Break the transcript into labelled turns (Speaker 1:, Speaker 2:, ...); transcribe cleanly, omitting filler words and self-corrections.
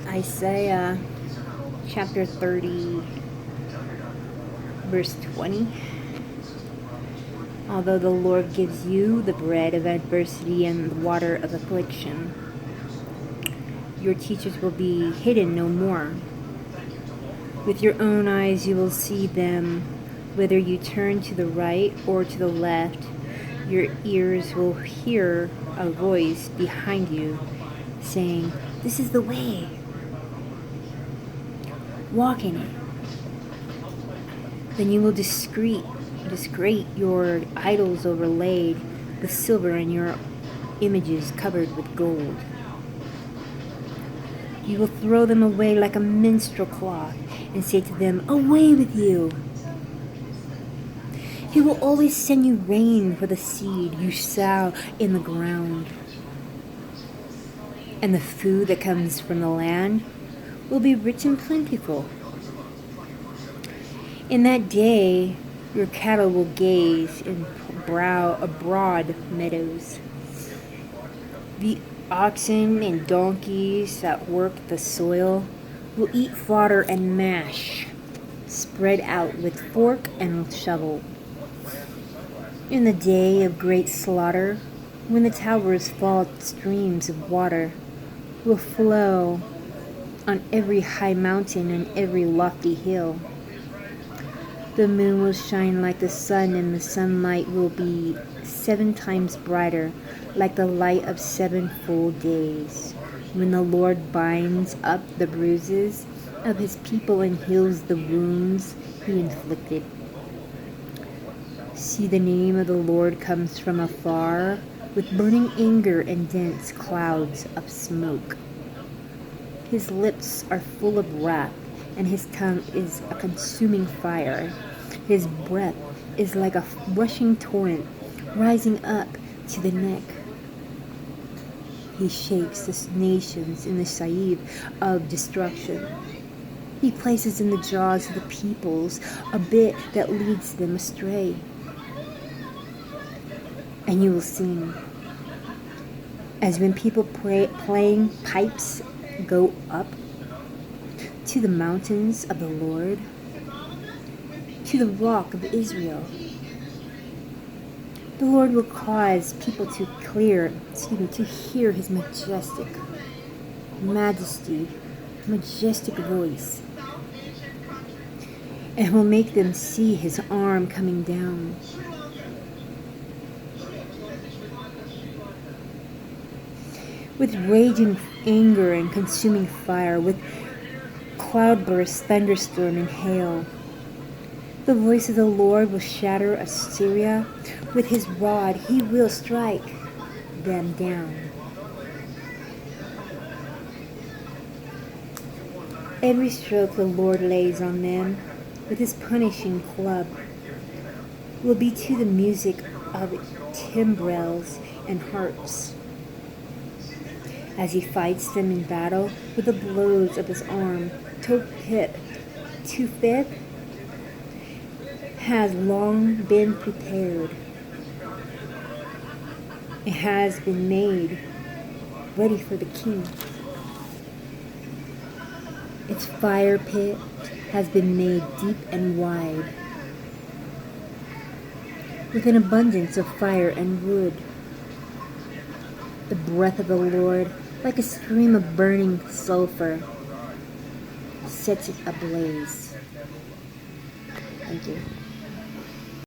Speaker 1: Isaiah chapter 30, verse 20. Although the Lord gives you the bread of adversity and the water of affliction, your teachers will be hidden no more. With your own eyes you will see them, whether you turn to the right or to the left. Your ears will hear a voice behind you saying, "This is the way. Walk in it." Then you will discreet your idols overlaid with silver and your images covered with gold. You will throw them away like a minstrel cloth and say to them, "Away with you." He will always send you rain for the seed you sow in the ground. And the food that comes from the land will be rich and plentiful. In that day, your cattle will gaze in broad meadows. The oxen and donkeys that work the soil will eat fodder and mash, spread out with fork and shovel. In the day of great slaughter, when the towers fall, streams of water will flow on every high mountain and every lofty hill. The moon will shine like the sun, and the sunlight will be 7 times brighter, like the light of 7 full days, when the Lord binds up the bruises of his people and heals the wounds he inflicted. See, the name of the Lord comes from afar, with burning anger and dense clouds of smoke. His lips are full of wrath, and his tongue is a consuming fire. His breath is like a rushing torrent, rising up to the neck. He shakes the nations in the scythe of destruction. He places in the jaws of the peoples a bit that leads them astray. And you will sing, as when people playing pipes go up to the mountains of the Lord, to the rock of Israel. The Lord will cause people to hear his majestic voice, and will make them see his arm coming down. With raging anger and consuming fire, with cloudburst, thunderstorm, and hail. The voice of the Lord will shatter Assyria. With his rod he will strike them down. Every stroke the Lord lays on them with his punishing club will be to the music of timbrels and harps, as he fights them in battle with the blows of his arm. Topheth has long been prepared. It has been made ready for the king. Its fire pit has been made deep and wide, with an abundance of fire and wood. The breath of the Lord, like a stream of burning sulfur, sets it ablaze. Thank you.